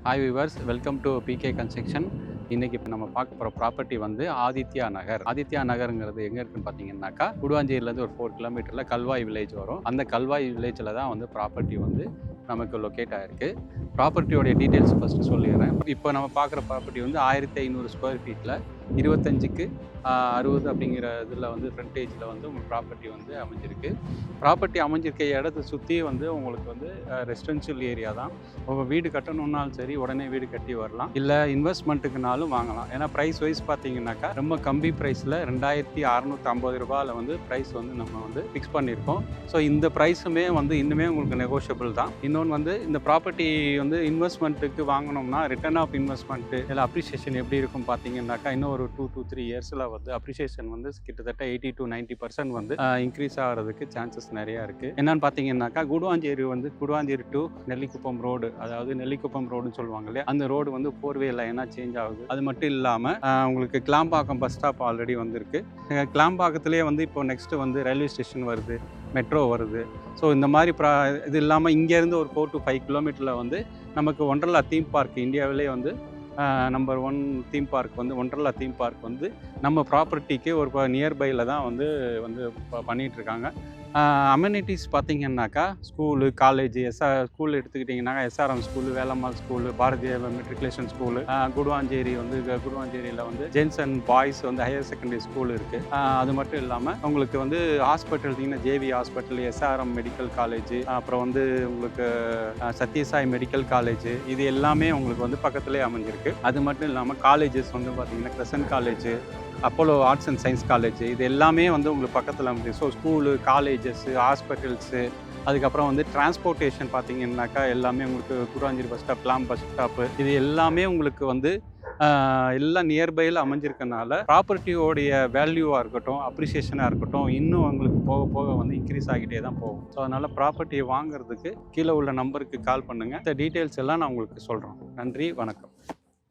Hi viewers, welcome to PK construction. இன்றைக்கி இப்போ நம்ம பார்க்க போகிற ப்ராப்பர்ட்டி வந்து ஆதித்யா நகர். ஆதித்யா நகருங்கிறது எங்கே இருக்குன்னு பார்த்தீங்கன்னாக்கா, குடுவாஞ்சேரியிலேருந்து ஒரு 4 கிலோமீட்டரில் கல்வாய் வில்லேஜ் வரும். அந்த கல்வாய் வில்லேஜில் தான் வந்து ப்ராப்பர்ட்டி வந்து நமக்கு லொக்கேட் ஆகிருக்கு. ப்ராப்பர்ட்டியோடைய டீட்டெயில்ஸ் ஃபஸ்ட்டு சொல்லிடுறேன். இப்போ நம்ம பார்க்குற ப்ராப்பர்ட்டி வந்து 1500 ஸ்கொயர் ஃபீட்டில் 25க்கு 60 அப்படிங்கிற இதில் வந்து ஃப்ரண்டேஜில் வந்து உங்களுக்கு ப்ராப்பர்ட்டி வந்து அமைஞ்சிருக்கு. ப்ராப்பர்ட்டி அமைஞ்சிருக்க இடத்த சுற்றி வந்து உங்களுக்கு வந்து ரெசிடென்ஷியல் ஏரியா தான். உங்கள் வீடு கட்டணுன்னாலும் சரி, உடனே வீடு கட்டி வரலாம், இல்லை இன்வெஸ்ட்மெண்ட்டுக்குனாலும் வாங்கலாம். ஏன்னா ப்ரைஸ் வைஸ் பார்த்தீங்கன்னாக்கா ரொம்ப கம்மி ப்ரைஸில் 2650 ரூபாயில் வந்து ப்ரைஸ் வந்து நம்ம வந்து ஃபிக்ஸ் பண்ணியிருக்கோம். ஸோ இந்த ப்ரைஸுமே வந்து இன்னுமே உங்களுக்கு நெகோஷியபிள் தான். இன்னொன்று வந்து இந்த ப்ராப்பர்ட்டி வந்து இன்வெஸ்ட்மெண்ட்டுக்கு வாங்கினோம்னா ரிட்டர்ன் ஆஃப் இன்வெஸ்ட்மெண்ட்டு இல்லை அப்ரிஷியேஷன் எப்படி இருக்கும் பார்த்தீங்கன்னாக்கா, இன்னும் ஒரு 2 to 3 இயர்ஸில் வந்து அப்ரிஷியேஷன் வந்து கிட்டத்தட்ட 80 to 90% வந்து இன்க்ரீஸ் ஆகிறதுக்கு சான்சஸ் நிறையா இருக்குது. என்னன்னு பார்த்தீங்கன்னாக்கா, குடுவாஞ்சேரி டு நெல்லிக்குப்பம் ரோடு, அதாவது நெல்லிக்குப்பம் ரோடுன்னு சொல்லுவாங்க இல்லையா, அந்த ரோடு வந்து 4-வே லைனாக சேஞ்ச் ஆகுது. அது மட்டும் இல்லாமல் உங்களுக்கு கிளாம்பாக்கம் பஸ் ஸ்டாப் ஆல்ரெடி வந்திருக்கு. கிளாம்பாக்கத்திலே வந்து இப்போ நெக்ஸ்ட்டு வந்து ரயில்வே ஸ்டேஷன் வருது, மெட்ரோ வருது. ஸோ இந்த மாதிரி இது இல்லாமல் இங்கேருந்து ஒரு 4 to 5 கிலோமீட்டரில் வந்து நமக்கு ஒண்டர்லா தீம் பார்க், இந்தியாவிலே வந்து நம்பர் 1 தீம் பார்க் வந்து ஒண்டர்லா தீம் பார்க் வந்து நம்ம ப்ராப்பர்ட்டிக்கு ஒரு நியர்பையில் தான் வந்து பண்ணிகிட்ருக்காங்க. அமெனிட்டிஸ் பார்த்தீங்கன்னாக்கா, ஸ்கூலு, காலேஜு, ஸ்கூல் எடுத்துக்கிட்டிங்கன்னாக்கா SRM school, Velammal school, Bharatiya matriculation school, குடுவாஞ்சேரியில் வந்து ஜென்ஸ் அண்ட் பாய்ஸ் வந்து ஹையர் செகண்டரி ஸ்கூல் இருக்குது. அது மட்டும் இல்லாமல் உங்களுக்கு வந்து ஹாஸ்பிட்டல் பார்த்தீங்கன்னா JV hospital, SRM medical college, அப்புறம் வந்து உங்களுக்கு சத்யசாய் மெடிக்கல் காலேஜு, இது எல்லாமே உங்களுக்கு வந்து பக்கத்துலேயே அமைஞ்சிருக்கு. அது மட்டும் இல்லாமல் காலேஜஸ் வந்து பார்த்திங்கன்னா crescent college, Apollo arts and science college, இது எல்லாமே வந்து உங்களுக்கு பக்கத்தில் அமைஞ்சு. ஸோ ஸ்கூலு, காலேஜஸ்ஸு, ஹாஸ்பிட்டல்ஸு, அதுக்கப்புறம் வந்து டிரான்ஸ்போர்ட்டேஷன் பார்த்தீங்கன்னாக்கா எல்லாமே உங்களுக்கு Guduvancheri bus stop, bus stop, இது எல்லாமே உங்களுக்கு வந்து எல்லாம் நியர்பையில் அமைஞ்சிருக்கனால ப்ராப்பர்ட்டியோடைய வேல்யூவாக இருக்கட்டும், அப்ரிசியேஷனாக இருக்கட்டும், இன்னும் உங்களுக்கு போக போக வந்து இன்க்ரீஸ் ஆகிட்டே தான் போகும். ஸோ அதனால் ப்ராப்பர்ட்டியை வாங்குறதுக்கு கீழே உள்ள நம்பருக்கு கால் பண்ணுங்கள். இந்த டீட்டெயில்ஸ் எல்லாம் நான் உங்களுக்கு சொல்கிறோம். நன்றி, வணக்கம்.